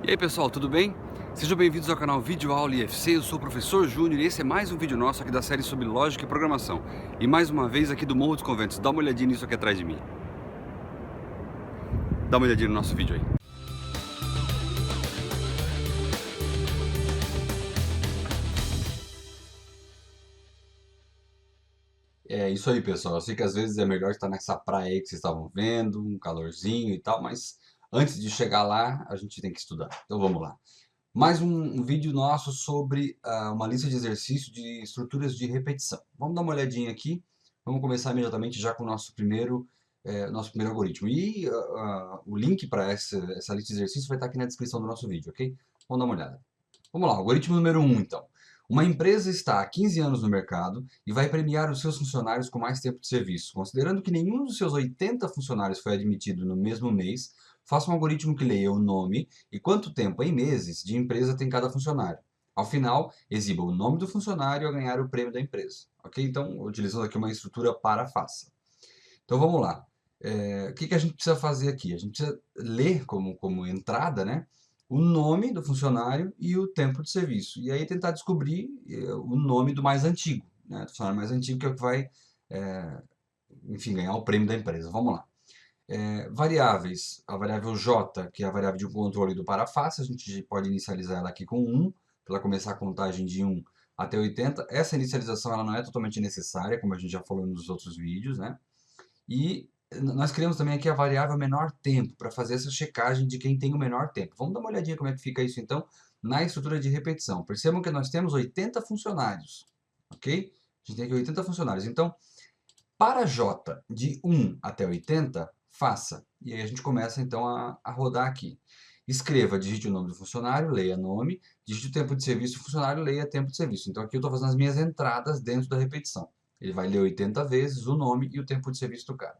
E aí pessoal, tudo bem? Sejam bem-vindos ao canal Vídeo Aula IFC, eu sou o professor Júnior e esse é mais um vídeo nosso aqui da série sobre lógica e programação. E mais uma vez aqui do Morro dos Conventos, dá uma olhadinha nisso aqui atrás de mim. Dá uma olhadinha no nosso vídeo aí. É isso aí pessoal, eu sei que às vezes é melhor estar nessa praia aí que vocês estavam vendo, um calorzinho e tal, mas antes de chegar lá a gente tem que estudar, então vamos lá. Mais um vídeo nosso sobre uma lista de exercícios de estruturas de repetição. Vamos dar uma olhadinha aqui. Vamos começar imediatamente já com o nosso primeiro algoritmo. E o link para essa lista de exercícios vai estar aqui na descrição do nosso vídeo, ok? Vamos dar uma olhada. Vamos lá, algoritmo número 1, então. Uma empresa está há 15 anos no mercado e vai premiar os seus funcionários com mais tempo de serviço. Considerando que nenhum dos seus 80 funcionários foi admitido no mesmo mês, faça um algoritmo que leia o nome e quanto tempo em meses de empresa tem cada funcionário. Ao final, exiba o nome do funcionário a ganhar o prêmio da empresa. Ok? Então, utilizando aqui uma estrutura para-faça. Então, vamos lá. O que a gente precisa fazer aqui? A gente precisa ler como entrada, né, o nome do funcionário e o tempo de serviço. E aí tentar descobrir o nome do mais antigo, né, do funcionário mais antigo, que é o que vai, é, enfim, ganhar o prêmio da empresa. Vamos lá. Variáveis, a variável j, que é a variável de controle do para-face, a gente pode inicializar ela aqui com 1, para ela começar a contagem de 1 até 80. Essa inicialização ela não é totalmente necessária, como a gente já falou nos outros vídeos, né? E nós criamos também aqui a variável menor tempo, para fazer essa checagem de quem tem o menor tempo. Vamos dar uma olhadinha como é que fica isso, então, na estrutura de repetição. Percebam que nós temos 80 funcionários, ok? A gente tem aqui 80 funcionários. Então, para J de 1 até 80, faça. E aí a gente começa então a rodar aqui. Escreva, digite o nome do funcionário, leia nome, digite o tempo de serviço do funcionário, leia tempo de serviço. Então aqui eu estou fazendo as minhas entradas dentro da repetição. Ele vai ler 80 vezes o nome e o tempo de serviço do cara.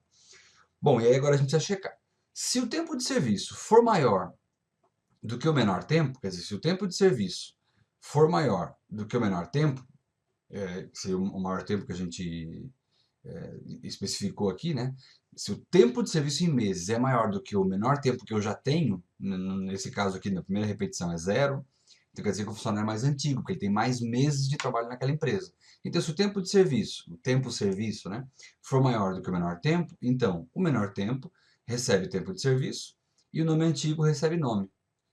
Bom, e aí agora a gente precisa checar. Se o tempo de serviço for maior do que o menor tempo, quer dizer, se o tempo de serviço for maior do que o menor tempo, se o maior tempo que a gente especificou aqui, né? Se o tempo de serviço em meses é maior do que o menor tempo que eu já tenho, nesse caso aqui, na primeira repetição é zero, então quer dizer que o funcionário é mais antigo, porque ele tem mais meses de trabalho naquela empresa. Então, se o tempo de serviço, o tempo serviço, né, for maior do que o menor tempo, então o menor tempo recebe tempo de serviço e o nome antigo recebe nome.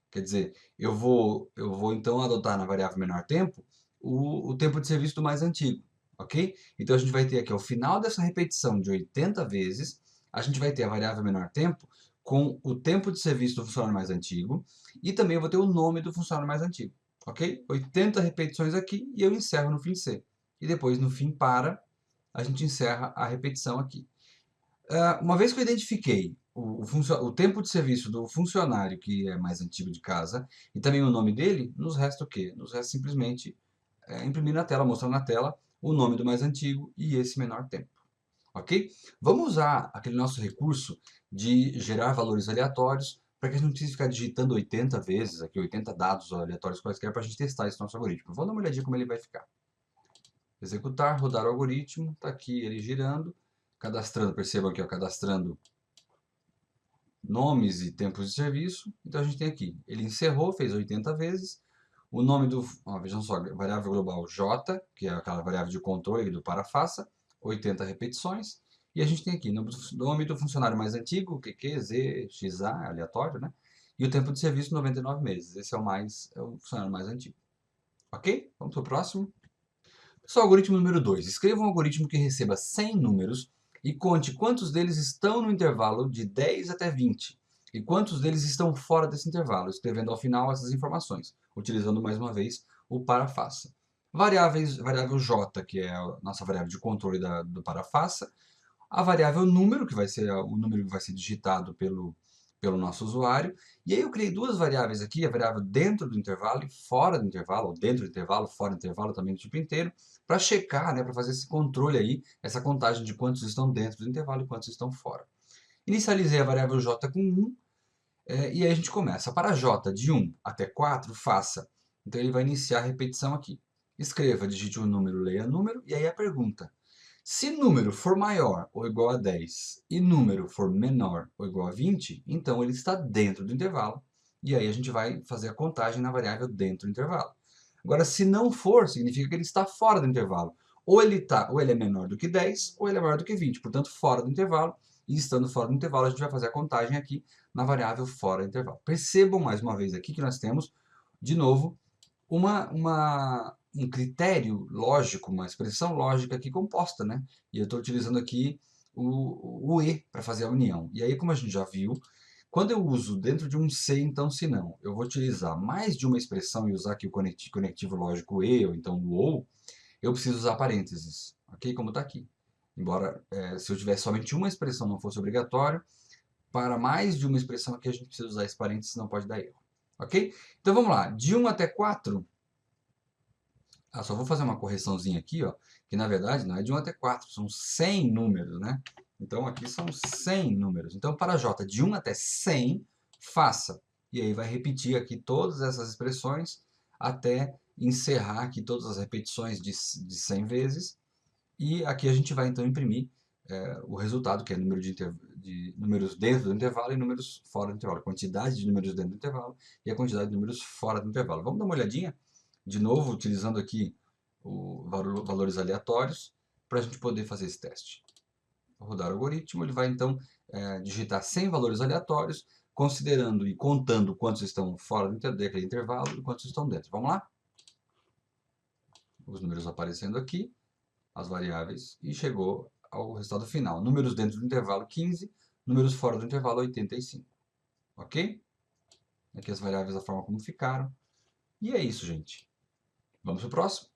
Quer dizer, eu vou então adotar na variável menor tempo o tempo de serviço do mais antigo, ok? Então a gente vai ter aqui, ao final dessa repetição de 80 vezes, a gente vai ter a variável menor tempo com o tempo de serviço do funcionário mais antigo e também eu vou ter o nome do funcionário mais antigo, ok? 80 repetições aqui e eu encerro no fim C. E depois, no fim para, a gente encerra a repetição aqui. Uma vez que eu identifiquei o tempo de serviço do funcionário que é mais antigo de casa e também o nome dele, nos resta o quê? Nos resta simplesmente imprimir na tela, mostrar na tela o nome do mais antigo e esse menor tempo. Ok? Vamos usar aquele nosso recurso de gerar valores aleatórios para que a gente não precise ficar digitando 80 vezes, aqui 80 dados aleatórios quaisquer para a gente testar esse nosso algoritmo. Vamos dar uma olhadinha como ele vai ficar. Executar, rodar o algoritmo, está aqui ele girando, cadastrando, percebam aqui, ó, cadastrando nomes e tempos de serviço. Então a gente tem aqui, ele encerrou, fez 80 vezes, o nome do, ó, vejam só, variável global J, que é aquela variável de controle do para-faça, 80 repetições, e a gente tem aqui, nome do funcionário mais antigo, QQ, Z, XA, aleatório, né? E o tempo de serviço, 99 meses. Esse é o funcionário mais antigo. Ok? Vamos para o próximo. Pessoal, algoritmo número 2. Escreva um algoritmo que receba 100 números e conte quantos deles estão no intervalo de 10 até 20 e quantos deles estão fora desse intervalo, escrevendo ao final essas informações, utilizando mais uma vez o para-faça. Variável j, que é a nossa variável de controle do para-faça, a variável número, que vai ser o número que vai ser digitado pelo nosso usuário. E aí eu criei duas variáveis aqui, a variável dentro do intervalo e fora do intervalo, ou dentro do intervalo, fora do intervalo, também do tipo inteiro, para checar, né, para fazer esse controle aí, essa contagem de quantos estão dentro do intervalo e quantos estão fora. Inicializei a variável j com 1, e aí a gente começa. Para j de 1 até 4, faça. Então ele vai iniciar a repetição aqui. Escreva, digite um número, leia número, e aí a pergunta. Se número for maior ou igual a 10 e número for menor ou igual a 20, então ele está dentro do intervalo e aí a gente vai fazer a contagem na variável dentro do intervalo. Agora, se não for, significa que ele está fora do intervalo. Ou ele é menor do que 10, ou ele é maior do que 20, portanto, fora do intervalo. E estando fora do intervalo, a gente vai fazer a contagem aqui na variável fora do intervalo. Percebam mais uma vez aqui que nós temos, de novo, um critério lógico, uma expressão lógica aqui composta, né? E eu estou utilizando aqui o e para fazer a união. E aí, como a gente já viu, quando eu uso dentro de um se, então, se não, eu vou utilizar mais de uma expressão e usar aqui o conectivo lógico e, ou então o ou, eu preciso usar parênteses, ok? Como está aqui. Embora, se eu tivesse somente uma expressão não fosse obrigatório, para mais de uma expressão aqui a gente precisa usar esse parênteses, não pode dar erro, ok? Então vamos lá, de 1 até 4, só vou fazer uma correçãozinha aqui, ó, que na verdade não é de 1 até 4, são 100 números, né? Então aqui são 100 números. Então para J, de 1 até 100, faça. E aí vai repetir aqui todas essas expressões até encerrar aqui todas as repetições de 100 vezes. E aqui a gente vai então imprimir o resultado, que é número de números dentro do intervalo e números fora do intervalo. A quantidade de números dentro do intervalo e a quantidade de números fora do intervalo. Vamos dar uma olhadinha? De novo, utilizando aqui valores aleatórios, para a gente poder fazer esse teste. Vou rodar o algoritmo, ele vai então digitar 100 valores aleatórios, considerando e contando quantos estão fora daquele intervalo e quantos estão dentro. Vamos lá? Os números aparecendo aqui, as variáveis, e chegou ao resultado final. Números dentro do intervalo 15, números fora do intervalo 85. Ok? Aqui as variáveis da forma como ficaram. E é isso, gente. Vamos para o próximo.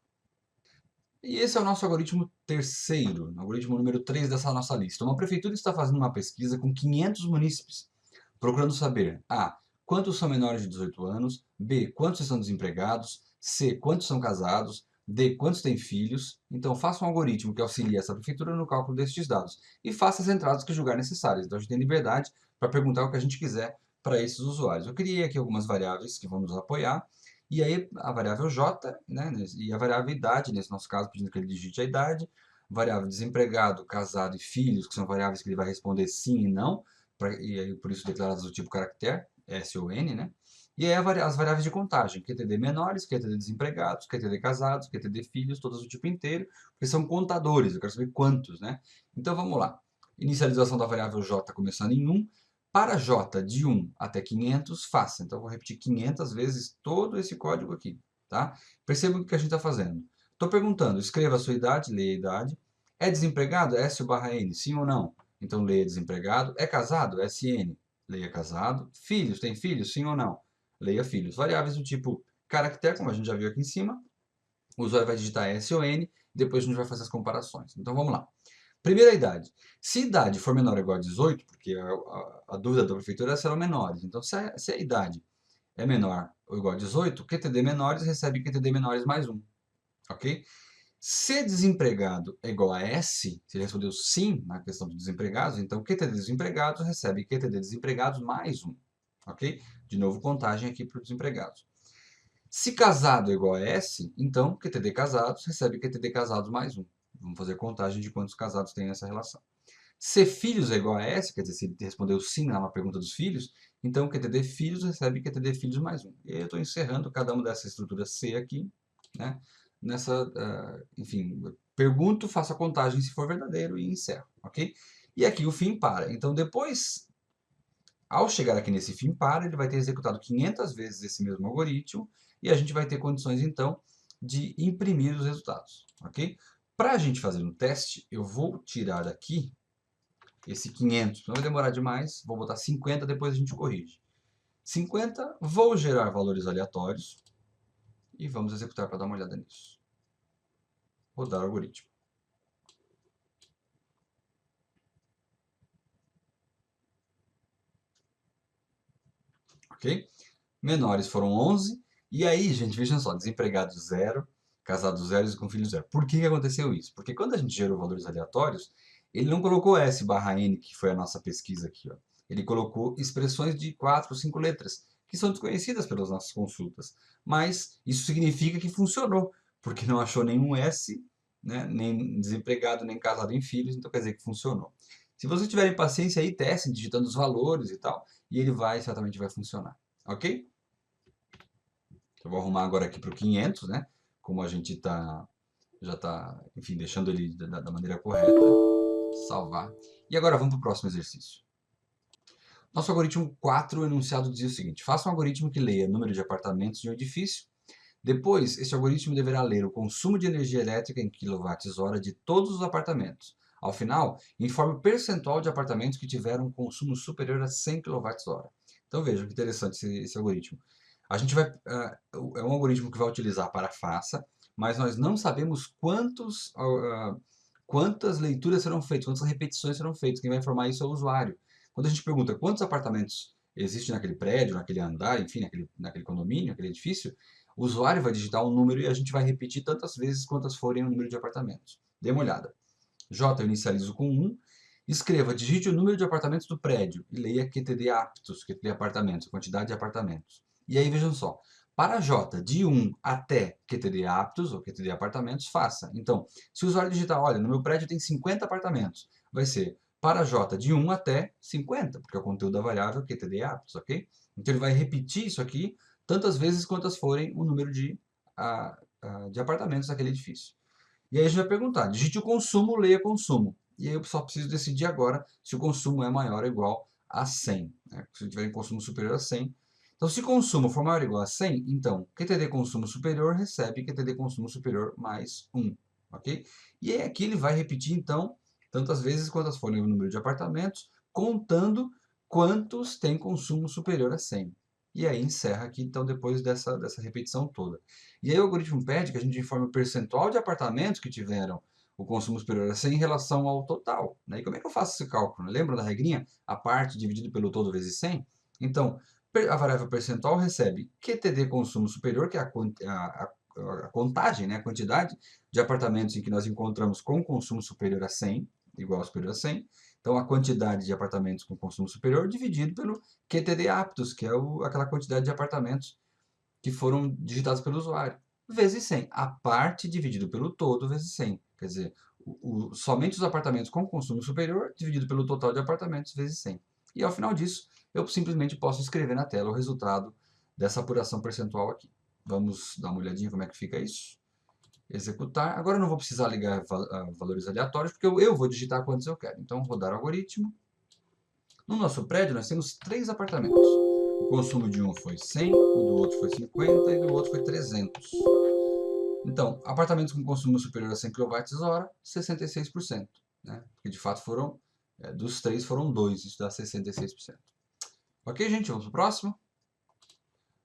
E esse é o nosso algoritmo terceiro, algoritmo número 3 dessa nossa lista. Uma prefeitura está fazendo uma pesquisa com 500 munícipes, procurando saber a. Quantos são menores de 18 anos, b. Quantos estão desempregados, c. Quantos são casados, d. Quantos têm filhos. Então faça um algoritmo que auxilie essa prefeitura no cálculo destes dados e faça as entradas que julgar necessárias. Então a gente tem liberdade para perguntar o que a gente quiser para esses usuários. Eu criei aqui algumas variáveis que vão nos apoiar. E aí a variável j, né, e a variável idade, nesse nosso caso, pedindo que ele digite a idade, variável desempregado, casado e filhos, que são variáveis que ele vai responder sim e não, e aí por isso declaradas do tipo caractere, S ou N, né? E aí as variáveis de contagem, QTD menores, QTD desempregados, QTD casados, QTD filhos, todas do tipo inteiro, porque são contadores, eu quero saber quantos, né? Então vamos lá. Inicialização da variável j começando em 1, para J, de 1 até 500, faça. Então, eu vou repetir 500 vezes todo esse código aqui, tá? Perceba o que a gente está fazendo. Estou perguntando, escreva a sua idade, leia a idade. É desempregado? S barra N, sim ou não? Então, leia desempregado. É casado? SN, leia casado. Filhos, tem filhos? Sim ou não? Leia filhos. Variáveis do tipo caractere, como a gente já viu aqui em cima. O usuário vai digitar S ou N, depois a gente vai fazer as comparações. Então, vamos lá. Primeira idade. Se idade for menor ou igual a 18, porque a dúvida da prefeitura é se eram menores. Então, se a idade é menor ou igual a 18, QTD menores recebe QTD menores mais 1. Ok? Se desempregado é igual a S, se ele respondeu sim na questão dos desempregados, então QTD desempregados recebe QTD desempregados mais 1. Ok? De novo, contagem aqui para os desempregados. Se casado é igual a S, então QTD casados recebe QTD casados mais 1. Vamos fazer contagem de quantos casados tem nessa relação. Se filhos é igual a S, quer dizer, se ele respondeu sim na pergunta dos filhos, então QTD filhos recebe QTD filhos mais 1. E aí eu estou encerrando cada uma dessas estruturas C aqui, né? Enfim, pergunto, faço a contagem se for verdadeiro e encerro, ok? E aqui o fim para. Então depois, ao chegar aqui nesse fim para, ele vai ter executado 500 vezes esse mesmo algoritmo e a gente vai ter condições, então, de imprimir os resultados, ok? Para a gente fazer um teste, eu vou tirar daqui esse 500, não vai demorar demais, vou botar 50, depois a gente corrige. 50, vou gerar valores aleatórios e vamos executar para dar uma olhada nisso. Rodar o algoritmo. Ok? Menores foram 11, e aí, gente, vejam só, desempregados 0, casados 0 e com filhos 0. Por que aconteceu isso? Porque quando a gente gerou valores aleatórios, ele não colocou S barra N, que foi a nossa pesquisa aqui, ó. Ele colocou expressões de 4 ou 5 letras, que são desconhecidas pelas nossas consultas. Mas isso significa que funcionou, porque não achou nenhum S, né, nem desempregado, nem casado em filhos, então quer dizer que funcionou. Se vocês tiverem paciência aí, testem digitando os valores e tal, e ele certamente vai funcionar. ok? Eu vou arrumar agora aqui para o 500, né? Como a gente já está, enfim, deixando ele da maneira correta. Salvar. E agora vamos para o próximo exercício. Nosso algoritmo 4, o enunciado dizia o seguinte: faça um algoritmo que leia o número de apartamentos de um edifício. Depois, este algoritmo deverá ler o consumo de energia elétrica em kWh de todos os apartamentos. Ao final, informe o percentual de apartamentos que tiveram um consumo superior a 100 kWh. Então veja que interessante esse algoritmo. A gente vai, é um algoritmo que vai utilizar para a FAFSA, mas nós não sabemos quantas leituras serão feitas, quantas repetições serão feitas. Quem vai informar isso é o usuário. Quando a gente pergunta quantos apartamentos existem naquele prédio, naquele andar, enfim, naquele condomínio, naquele edifício, o usuário vai digitar um número e a gente vai repetir tantas vezes quantas forem o número de apartamentos. Dê uma olhada. J eu inicializo com 1. Escreva, digite o número de apartamentos do prédio e leia QTD aptos, QTD apartamentos, quantidade de apartamentos. E aí vejam só, para J, de 1 até QTD aptos, ou QTD apartamentos, faça. Então, se o usuário digitar, olha, no meu prédio tem 50 apartamentos, vai ser para J de 1 até 50, porque é o conteúdo da variável QTD aptos, ok? Então ele vai repetir isso aqui tantas vezes quantas forem o número de apartamentos daquele edifício. E aí a gente vai perguntar, digite o consumo, leia consumo. E aí eu só preciso decidir agora se o consumo é maior ou igual a 100. Né? Se tiver consumo superior a 100. Então, se consumo for maior ou igual a 100, então QTD consumo superior recebe QTD consumo superior mais 1. Ok? E aí aqui ele vai repetir, então, tantas vezes quantas forem o número de apartamentos, contando quantos têm consumo superior a 100. E aí encerra aqui, então, depois dessa repetição toda. E aí o algoritmo pede que a gente informe o percentual de apartamentos que tiveram o consumo superior a 100 em relação ao total. Né? E como é que eu faço esse cálculo? Lembra da regrinha? A parte dividido pelo todo vezes 100? Então, a variável percentual recebe QTD consumo superior, que é a contagem, né? A quantidade de apartamentos em que nós encontramos com consumo superior a 100, igual ao superior a 100. Então, a quantidade de apartamentos com consumo superior dividido pelo QTD aptos, que é aquela quantidade de apartamentos que foram digitados pelo usuário, vezes 100. A parte dividido pelo todo vezes 100. Quer dizer, somente os apartamentos com consumo superior dividido pelo total de apartamentos vezes 100. E ao final disso, eu simplesmente posso escrever na tela o resultado dessa apuração percentual aqui. Vamos dar uma olhadinha como é que fica isso. Executar. Agora eu não vou precisar ligar valores aleatórios, porque eu vou digitar quantos eu quero. Então, rodar o algoritmo. No nosso prédio, nós temos 3 apartamentos. O consumo de um foi 100, o do outro foi 50 e do outro foi 300. Então, apartamentos com consumo superior a 100 kWh, 66%. Né? Porque de fato dos 3 foram 2, isso dá 66%. Ok, gente? Vamos para o próximo.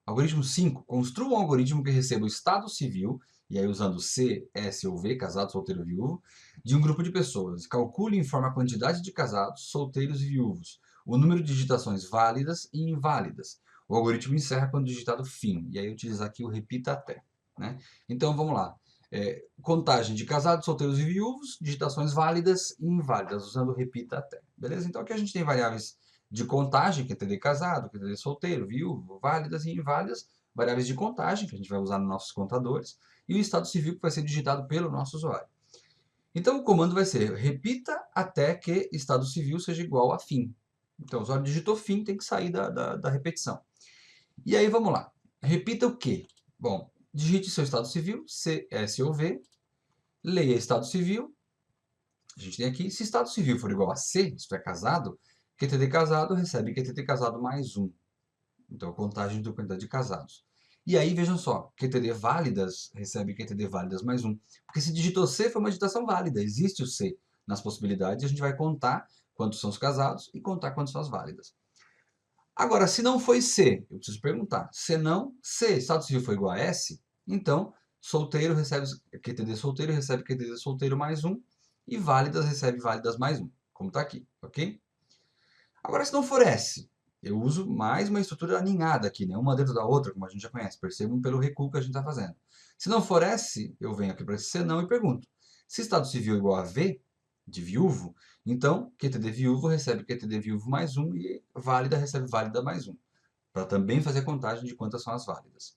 Algoritmo 5. Construa um algoritmo que receba o estado civil, e aí usando C, S ou V, casado, solteiro, viúvo, de um grupo de pessoas. Calcule e informe a quantidade de casados, solteiros e viúvos, o número de digitações válidas e inválidas. O algoritmo encerra quando digitado fim, e aí utilizar aqui o repita até. Né? Então vamos lá. Contagem de casados, solteiros e viúvos, digitações válidas e inválidas, usando o repita até. Beleza? Então aqui a gente tem variáveis de contagem, que é TD casado, que é TD solteiro, viúvo, válidas e inválidas, variáveis de contagem, que a gente vai usar nos nossos contadores, e o estado civil, que vai ser digitado pelo nosso usuário. Então, o comando vai ser repita até que estado civil seja igual a fim. Então, o usuário digitou fim, tem que sair da repetição. E aí, vamos lá. Repita o quê? Bom, digite seu estado civil, C, S ou V, leia estado civil. A gente tem aqui, se estado civil for igual a C, isto é, casado, QTD casado recebe QTD casado mais 1. Então, a contagem da quantidade de casados. E aí, vejam só, QTD válidas recebe QTD válidas mais 1. Porque se digitou C, foi uma digitação válida. Existe o C nas possibilidades. A gente vai contar quantos são os casados e contar quantos são as válidas. Agora, se não foi C, eu preciso perguntar. Se não, C, estado civil foi igual a S, então solteiro recebe QTD solteiro recebe QTD solteiro mais 1 e válidas recebe válidas mais 1, como está aqui, ok? Agora, se não for S, eu uso mais uma estrutura aninhada aqui, né? Uma dentro da outra, como a gente já conhece. Percebam pelo recuo que a gente está fazendo. Se não for S, eu venho aqui para esse senão e pergunto. Se estado civil é igual a V, de viúvo, então QTD viúvo recebe QTD viúvo mais 1 e válida recebe válida mais 1. Para também fazer a contagem de quantas são as válidas.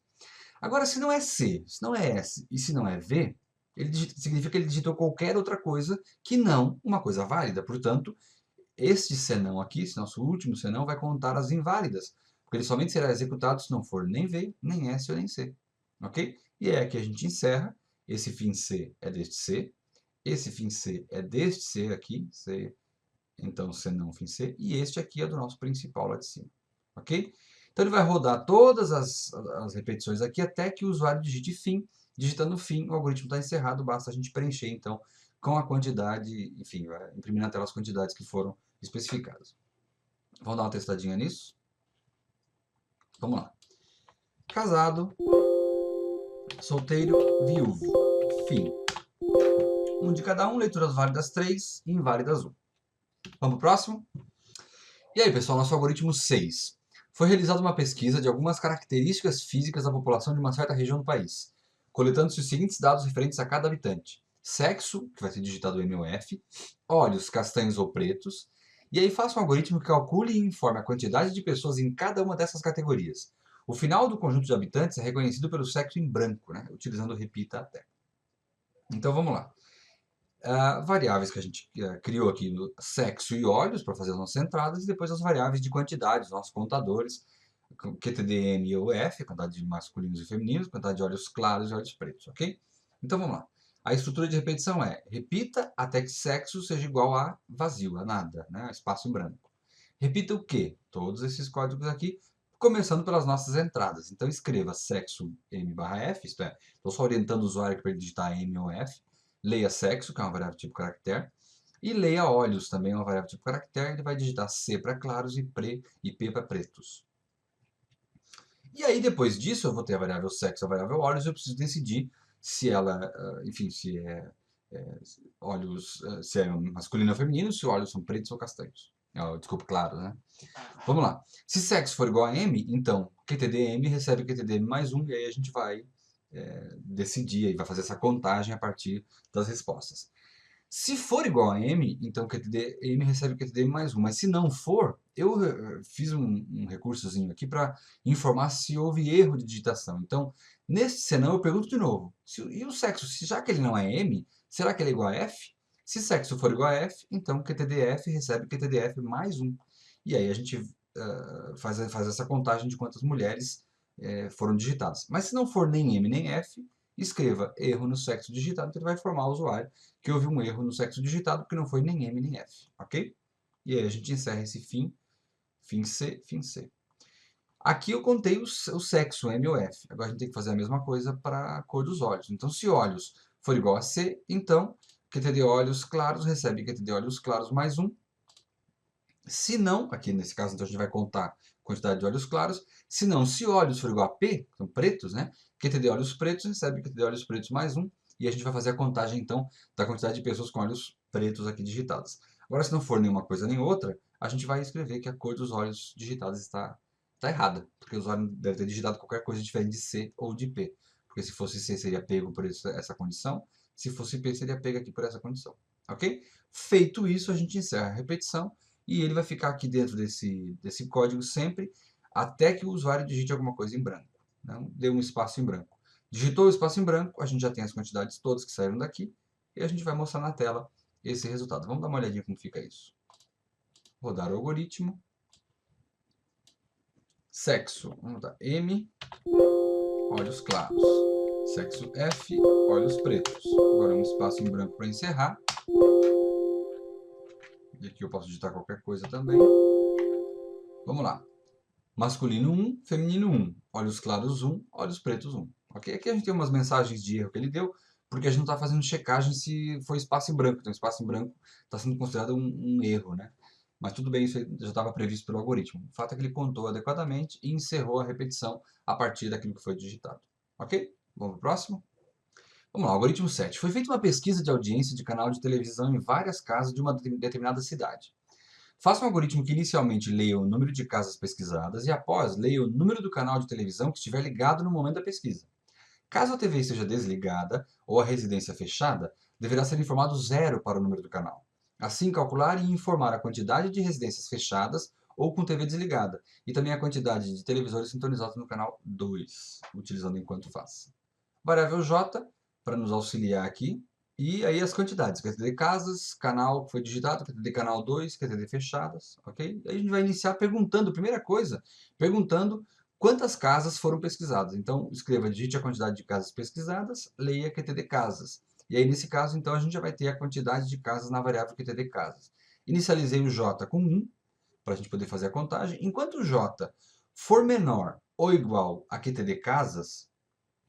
Agora, se não é C, se não é S e se não é V, significa que ele digitou qualquer outra coisa que não uma coisa válida. Portanto, este senão aqui, esse nosso último senão, vai contar as inválidas. Porque porque ele somente será executado se não for nem V, nem S ou nem C. Ok? E é aqui a gente encerra. Esse fim C é deste C. Esse fim C é deste C aqui. C, então C não fim C. E este aqui é do nosso principal lá de cima. Ok? Então ele vai rodar todas as repetições aqui até que o usuário digite fim. Digitando fim, o algoritmo está encerrado. Basta a gente preencher então com a quantidade, enfim, vai imprimir na tela as quantidades que foram especificadas. Vamos dar uma testadinha nisso? Vamos lá. Casado, solteiro, viúvo. Fim. Um de cada um, leituras válidas 3 e inválidas 1. Vamos pro próximo? E aí, pessoal, nosso algoritmo 6. Foi realizada uma pesquisa de algumas características físicas da população de uma certa região do país, coletando-se os seguintes dados referentes a cada habitante. Sexo, que vai ser digitado M ou F, olhos castanhos ou pretos, e aí faça um algoritmo que calcule e informe a quantidade de pessoas em cada uma dessas categorias. O final do conjunto de habitantes é reconhecido pelo sexo em branco, né? Utilizando o repita até. Então vamos lá. Variáveis que a gente criou aqui, sexo e olhos, para fazer as nossas entradas, e depois as variáveis de quantidade, os nossos contadores, QTDM ou F, quantidade de masculinos e femininos, quantidade de olhos claros e olhos pretos, ok? Então vamos lá. A estrutura de repetição é: repita até que sexo seja igual a vazio, a nada, né? Espaço em branco. Repita o quê? Todos esses códigos aqui, começando pelas nossas entradas. Então escreva sexo M/F, isto é, estou só orientando o usuário para ele digitar M ou F. Leia sexo, que é uma variável tipo caractere, e leia olhos, também é uma variável tipo caractere. Ele vai digitar C para claros e P para pretos. E aí, depois disso, eu vou ter a variável sexo e a variável olhos. Eu preciso decidir se ela, enfim, se é olhos, se é masculino ou feminino, se olhos são pretos ou castanhos. Desculpa, claro, né? Vamos lá. Se sexo for igual a M, então QTDM recebe QTDM mais 1, e aí a gente vai decidir, e vai fazer essa contagem a partir das respostas. Se for igual a M, então QTDM recebe QTDM mais 1. Mas se não for, eu fiz um recursozinho aqui para informar se houve erro de digitação. Então, nesse senão, eu pergunto de novo. E o sexo, já que ele não é M, será que ele é igual a F? Se sexo for igual a F, então QTDF recebe QTDF mais 1. E aí a gente faz essa contagem de quantas mulheres foram digitadas. Mas se não for nem M nem F, escreva erro no sexo digitado, que ele vai informar o usuário que houve um erro no sexo digitado, porque não foi nem M nem F, ok? E aí a gente encerra esse fim C, fim C. Aqui eu contei o sexo, M ou F. Agora a gente tem que fazer a mesma coisa para a cor dos olhos. Então, se olhos for igual a C, então QTD olhos claros recebe QTD olhos claros mais 1. Se não, aqui nesse caso, então a gente vai contar a quantidade de olhos claros. Se não, se olhos for igual a P, são pretos, né? QTD olhos pretos recebe QTD olhos pretos mais 1. E a gente vai fazer a contagem, então, da quantidade de pessoas com olhos pretos aqui digitadas. Agora, se não for nenhuma coisa nem outra, a gente vai escrever que a cor dos olhos digitados está errada. Porque o usuário deve ter digitado qualquer coisa diferente de C ou de P. Porque se fosse C, seria pego por essa condição. Se fosse P, seria pego aqui por essa condição. Ok? Feito isso, a gente encerra a repetição. E ele vai ficar aqui dentro desse código sempre, até que o usuário digite alguma coisa em branco. Não dê um espaço em branco. Digitou o espaço em branco, a gente já tem as quantidades todas que saíram daqui, e a gente vai mostrar na tela esse resultado. Vamos dar uma olhadinha como fica isso. Rodar o algoritmo. Sexo, vamos dar M, olhos claros. Sexo F, olhos pretos. Agora um espaço em branco para encerrar. E aqui eu posso digitar qualquer coisa também. Vamos lá. Masculino 1, feminino 1. Olhos claros 1, olhos pretos 1. Ok? Aqui a gente tem umas mensagens de erro que ele deu, porque a gente não está fazendo checagem se foi espaço em branco. Então, espaço em branco está sendo considerado um erro, né? Mas tudo bem, isso já estava previsto pelo algoritmo. O fato é que ele contou adequadamente e encerrou a repetição a partir daquilo que foi digitado. Ok? Vamos para o próximo? Vamos lá, algoritmo 7. Foi feita uma pesquisa de audiência de canal de televisão em várias casas de uma determinada cidade. Faça um algoritmo que inicialmente leia o número de casas pesquisadas e após leia o número do canal de televisão que estiver ligado no momento da pesquisa. Caso a TV esteja desligada ou a residência fechada, deverá ser informado 0 para o número do canal. Assim, calcular e informar a quantidade de residências fechadas ou com TV desligada, e também a quantidade de televisores sintonizados no canal 2, utilizando enquanto faz. Variável J, para nos auxiliar aqui, E aí as quantidades, QTD casas, canal que foi digitado, QTD canal 2, QTD fechadas, ok? Aí a gente vai iniciar perguntando, primeira coisa, perguntando quantas casas foram pesquisadas. Então, escreva, digite a quantidade de casas pesquisadas, leia QTD casas. E aí, nesse caso, então, a gente já vai ter a quantidade de casas na variável QTD casas. Inicializei o J com 1, para a gente poder fazer a contagem. Enquanto o J for menor ou igual a QTD casas,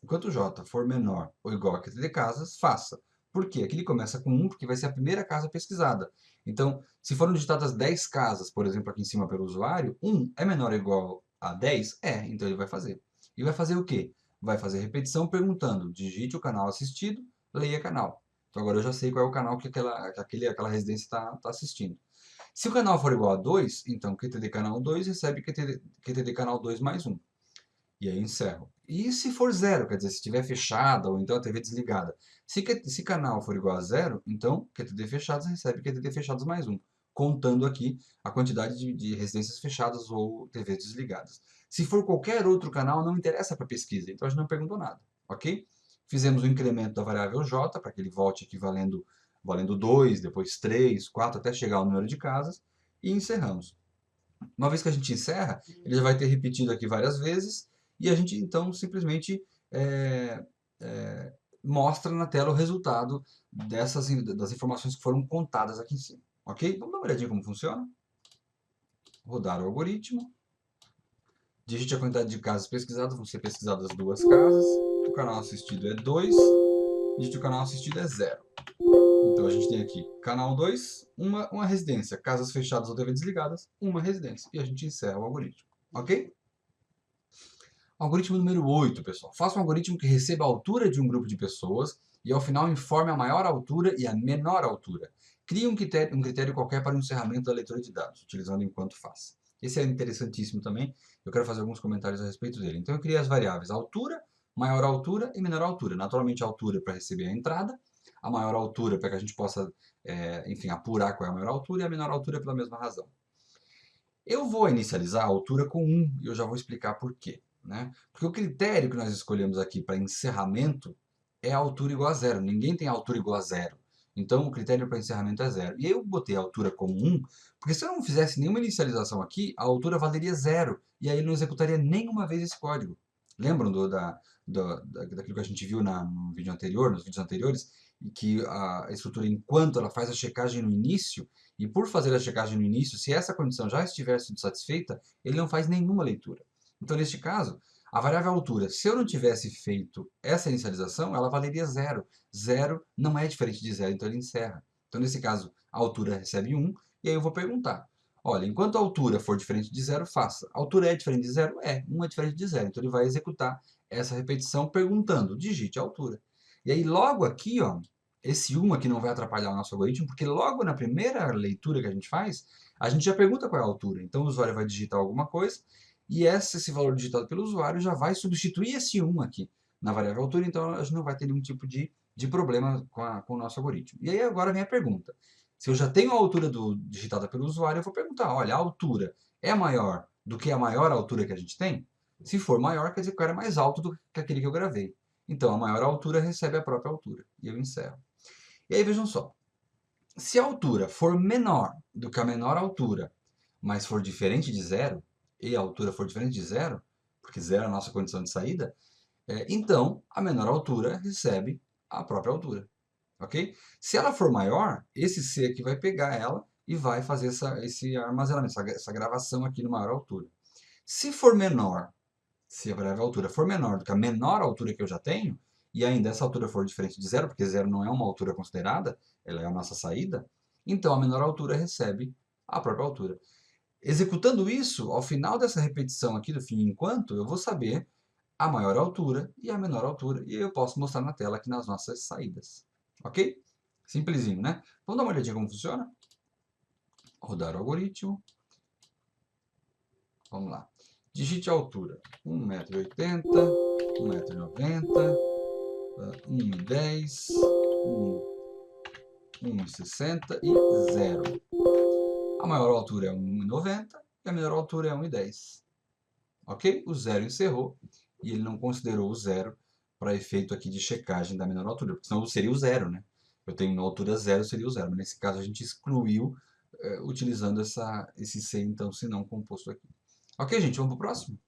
enquanto J for menor ou igual a QTD casas, faça. Por quê? Aqui ele começa com 1, porque vai ser a primeira casa pesquisada. Então, se foram digitadas 10 casas, por exemplo, aqui em cima pelo usuário, 1 é menor ou igual a 10? É, então ele vai fazer. E vai fazer o quê? Vai fazer repetição perguntando, digite o canal assistido, leia canal. Então agora eu já sei qual é o canal que aquela residência está assistindo. Se o canal for igual a 2, então QTD canal 2 recebe QTD canal 2 mais 1. E aí encerro. E se for zero, quer dizer, se estiver fechada ou então a TV desligada. Se canal for igual a zero, então QTD fechados recebe QTD fechados mais um, contando aqui a quantidade de residências fechadas ou TVs desligadas. Se for qualquer outro canal, não interessa para pesquisa, então a gente não perguntou nada, ok? Fizemos o incremento da variável J, para que ele volte aqui valendo 2, depois 3, 4, até chegar ao número de casas, e encerramos. Uma vez que a gente encerra, ele já vai ter repetido aqui várias vezes e a gente então simplesmente é, é, mostra na tela o resultado das informações que foram contadas aqui em cima. Ok? Vamos dar uma olhadinha como funciona? Rodar o algoritmo. Digite a quantidade de casas pesquisadas, vão ser pesquisadas 2 casas. O canal assistido é 2. Digite o canal assistido é 0. Então a gente tem aqui canal 2, uma residência. Casas fechadas ou TV desligadas, uma residência. E a gente encerra o algoritmo. Ok? Algoritmo número 8, pessoal. Faça um algoritmo que receba a altura de um grupo de pessoas e ao final informe a maior altura e a menor altura. Crie um critério qualquer para o encerramento da leitura de dados, utilizando enquanto faça. Esse é interessantíssimo também. Eu quero fazer alguns comentários a respeito dele. Então eu criei as variáveis altura, maior altura e menor altura. Naturalmente a altura para receber a entrada, a maior altura para que a gente possa, enfim, apurar qual é a maior altura e a menor altura pela mesma razão. Eu vou inicializar a altura com 1 e eu já vou explicar por quê. Né? Porque o critério que nós escolhemos aqui para encerramento é a altura igual a 0. Ninguém tem altura igual a 0. Então o critério para encerramento é 0. E aí eu botei a altura como 1, porque se eu não fizesse nenhuma inicialização aqui, a altura valeria 0. E aí ele não executaria nenhuma vez esse código. Lembram daquilo que a gente viu no vídeo anterior, nos vídeos anteriores? Que a estrutura, enquanto ela faz a checagem no início, e por fazer a checagem no início, se essa condição já estiver sido satisfeita, ele não faz nenhuma leitura. Então, neste caso, a variável altura, se eu não tivesse feito essa inicialização, ela valeria 0. 0 não é diferente de 0, então ele encerra. Então, nesse caso, a altura recebe 1, e aí eu vou perguntar. Olha, enquanto a altura for diferente de 0, faça. A altura é diferente de 0? É. 1 é diferente de 0. Então, ele vai executar essa repetição perguntando, digite a altura. E aí, logo aqui, ó, esse 1 aqui não vai atrapalhar o nosso algoritmo, porque logo na primeira leitura que a gente faz, a gente já pergunta qual é a altura. Então, o usuário vai digitar alguma coisa, e esse valor digitado pelo usuário já vai substituir esse 1 aqui na variável altura, então a gente não vai ter nenhum tipo de problema com o nosso algoritmo. E aí agora vem a pergunta. Se eu já tenho a altura digitada pelo usuário, eu vou perguntar, olha, a altura é maior do que a maior altura que a gente tem? Se for maior, quer dizer que o cara é mais alto do que aquele que eu gravei. Então, a maior altura recebe a própria altura. E eu encerro. E aí, vejam só. Se a altura for menor do que a menor altura, mas for diferente de 0, e a altura for diferente de 0, porque 0 é a nossa condição de saída, então a menor altura recebe a própria altura. Ok? Se ela for maior, esse C aqui vai pegar ela e vai fazer esse armazenamento, essa gravação aqui no maior altura. Se for menor, se a variável altura for menor do que a menor altura que eu já tenho, e ainda essa altura for diferente de 0, porque 0 não é uma altura considerada, ela é a nossa saída, então a menor altura recebe a própria altura. Executando isso, ao final dessa repetição aqui do fim enquanto, eu vou saber a maior altura e a menor altura, e eu posso mostrar na tela aqui nas nossas saídas. Ok? Simplesinho, né? Vamos dar uma olhadinha como funciona? Rodar o algoritmo. Vamos lá. Digite a altura. 1,80 m, 1,90 m, 1,10 m, 1,60 e 0. A maior altura é 1,90 e a menor altura é 1,10. Ok? O 0 encerrou e ele não considerou o 0 para efeito aqui de checagem da menor altura, porque senão seria o 0, né? Eu tenho na altura 0, seria o 0, mas nesse caso a gente excluiu utilizando esse se, então, se não composto aqui. Ok, gente, vamos para o próximo?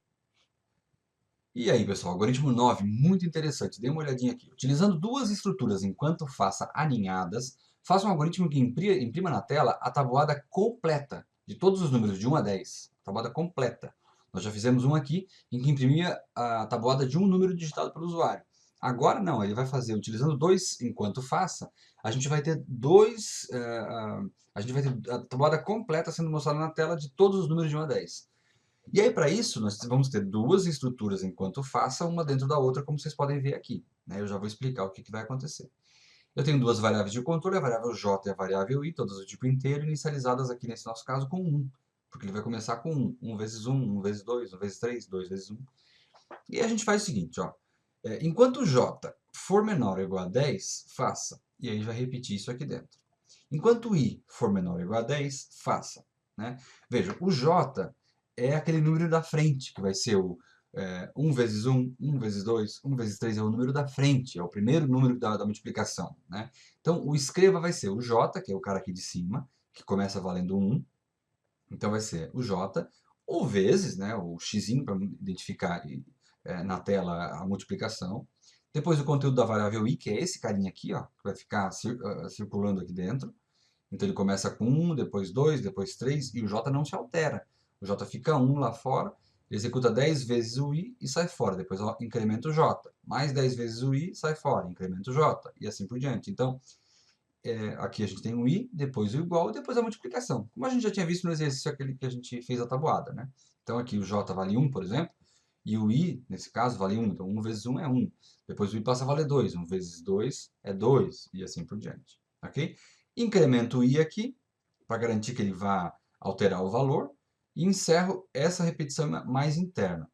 E aí, pessoal, algoritmo 9, muito interessante. Dê uma olhadinha aqui. Utilizando duas estruturas enquanto faça aninhadas, faça um algoritmo que imprima na tela a tabuada completa de todos os números de 1 a 10. Tabuada completa. Nós já fizemos um aqui em que imprimia a tabuada de um número digitado pelo usuário. Agora não, ele vai fazer, utilizando dois enquanto faça, a gente vai ter a gente vai ter a tabuada completa sendo mostrada na tela de todos os números de 1 a 10. E aí, para isso, nós vamos ter duas estruturas enquanto faça, uma dentro da outra, como vocês podem ver aqui, né? Eu já vou explicar o que vai acontecer. Eu tenho duas variáveis de controle, a variável j e a variável i, todas do tipo inteiro, inicializadas aqui nesse nosso caso com 1, porque ele vai começar com 1, 1 vezes 1, 1 vezes 2, 1 vezes 3, 2 vezes 1. E a gente faz o seguinte, ó, enquanto j for menor ou igual a 10, faça, e aí vai repetir isso aqui dentro. Enquanto i for menor ou igual a 10, faça, né? Veja, o j é aquele número da frente, que vai ser o 1 vezes 1, 1 vezes 2, 1 vezes 3 é o número da frente, é o primeiro número da multiplicação, né? Então, o escreva vai ser o j, que é o cara aqui de cima, que começa valendo 1, então vai ser o j, ou vezes, né, o x para identificar na tela a multiplicação. Depois o conteúdo da variável i, que é esse carinha aqui, ó, que vai ficar circulando aqui dentro. Então ele começa com 1, depois 2, depois 3, e o j não se altera. O j fica 1 lá fora, ele executa 10 vezes o i e sai fora. Depois incrementa o j. Mais 10 vezes o i, sai fora, incrementa o j, e assim por diante. Então, aqui a gente tem o i, depois o igual e depois a multiplicação. Como a gente já tinha visto no exercício aquele que a gente fez a tabuada, né? Então aqui o j vale 1, por exemplo, e o i, nesse caso, vale 1. Então 1 vezes 1 é 1. Depois o i passa a valer 2. 1 vezes 2 é 2, e assim por diante. Ok? Incremento o i aqui, para garantir que ele vá alterar o valor, e encerro essa repetição mais interna.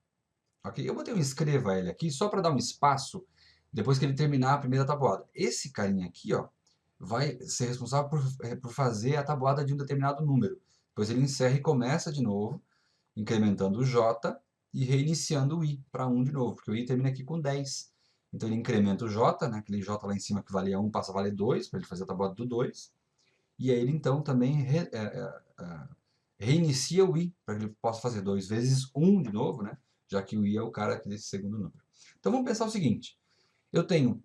Ok? Eu botei um escreva ele aqui só para dar um espaço depois que ele terminar a primeira tabuada. Esse carinha aqui, ó, vai ser responsável por fazer a tabuada de um determinado número. Depois ele encerra e começa de novo, incrementando o j e reiniciando o i para 1 de novo, porque o i termina aqui com 10. Então ele incrementa o j, né, aquele j lá em cima que valia 1 passa a valer 2, para ele fazer a tabuada do 2. E aí ele então também reinicia o i, para que ele possa fazer 2 vezes 1 de novo, né, já que o i é o cara desse segundo número. Então vamos pensar o seguinte, eu tenho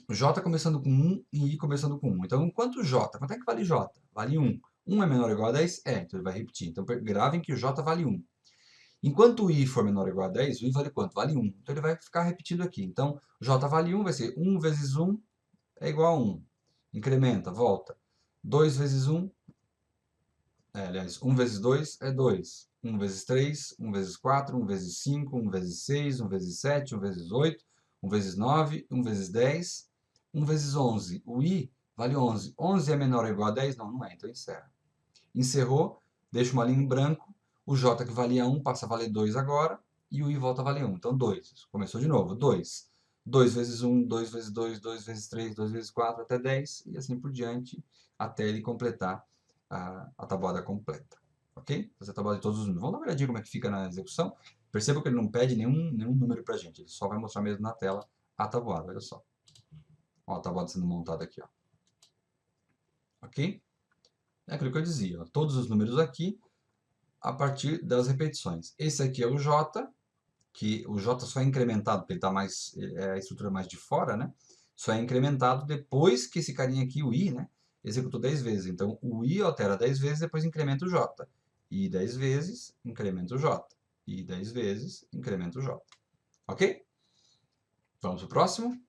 j começando com 1 e i começando com 1. Então, enquanto j, quanto é que vale j? Vale 1. 1 é menor ou igual a 10? É, então ele vai repetir. Então, gravem que o j vale 1. Enquanto o i for menor ou igual a 10, o i vale quanto? Vale 1. Então, ele vai ficar repetindo aqui. Então, j vale 1, vai ser 1 vezes 1 é igual a 1. Incrementa, volta. 2 vezes 1, aliás, 1 vezes 2 é 2. 1 vezes 3, 1 vezes 4, 1 vezes 5, 1 vezes 6, 1 vezes 7, 1 vezes 8, 1 vezes 9, 1 vezes 10, 1 vezes 11. O i vale 11. 11 é menor ou igual a 10? Não, não é. Então encerra. Encerrou, deixa uma linha em branco. O j que valia 1 passa a valer 2 agora. E o i volta a valer 1. Então 2. Começou de novo. 2. 2 vezes 1, 2 vezes 2, 2 vezes 3, 2 vezes 4, até 10. E assim por diante, até ele completar a tabuada completa. Ok? Fazer a tabuada de todos os números. Vamos dar uma olhadinha como é que fica na execução. Perceba que ele não pede nenhum número para a gente. Ele só vai mostrar mesmo na tela a tabuada. Olha só. Ó, a tabuada sendo montada aqui. Ó. Ok? É aquilo que eu dizia. Ó, todos os números aqui a partir das repetições. Esse aqui é o J, que o J só é incrementado, porque ele está mais, é a estrutura mais de fora, né? Só é incrementado depois que esse carinha aqui, o I, né? Executou 10 vezes. Então, o I altera 10 vezes, depois incrementa o J. I 10 vezes, incrementa o J. I 10 vezes, incrementa o J. Ok? Vamos para o próximo.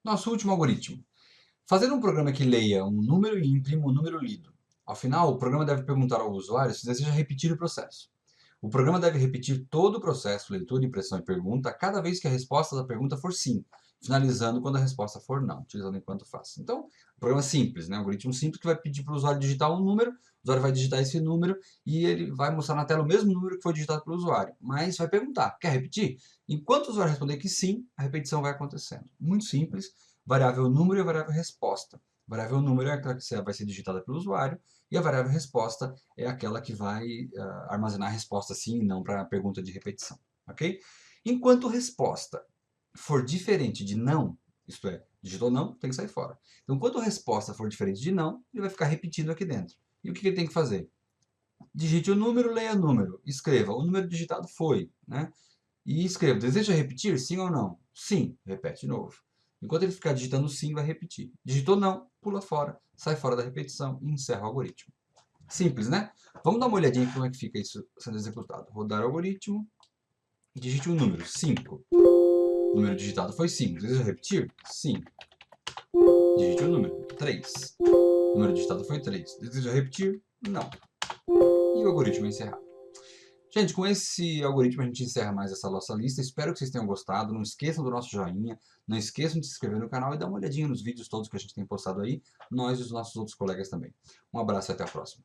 Nosso último algoritmo. Fazer um programa que leia um número e imprima o número lido. Ao final, o programa deve perguntar ao usuário se deseja repetir o processo. O programa deve repetir todo o processo, leitura, impressão e pergunta, cada vez que a resposta da pergunta for sim, finalizando quando a resposta for não, utilizando enquanto faz. Então, programa simples, né? Um algoritmo simples que vai pedir para o usuário digitar um número, o usuário vai digitar esse número e ele vai mostrar na tela o mesmo número que foi digitado pelo usuário, mas vai perguntar, quer repetir? Enquanto o usuário responder que sim, a repetição vai acontecendo. Muito simples, variável número e variável resposta. Variável número é aquela que vai ser digitada pelo usuário e a variável resposta é aquela que vai armazenar a resposta sim e não para a pergunta de repetição, ok? Enquanto resposta for diferente de não, isto é, Digitou não, tem que sair fora. Então, quando a resposta for diferente de não, ele vai ficar repetindo aqui dentro. E o que ele tem que fazer? Digite o número, leia o número, escreva. O número digitado foi, né? E escreva, deseja repetir, sim ou não? Sim, repete de novo. Enquanto ele ficar digitando sim, vai repetir. Digitou não, pula fora, sai fora da repetição e encerra o algoritmo. Simples, né? Vamos dar uma olhadinha em como é que fica isso sendo executado. Rodar o algoritmo e digite o número, 5. O número digitado foi 5. Deseja repetir? Sim. Digite o número, 3. O número digitado foi 3. Deseja repetir? Não. E o algoritmo é encerrado. Gente, com esse algoritmo a gente encerra mais essa nossa lista. Espero que vocês tenham gostado. Não esqueçam do nosso joinha. Não esqueçam de se inscrever no canal e dar uma olhadinha nos vídeos todos que a gente tem postado aí. Nós e os nossos outros colegas também. Um abraço e até a próxima.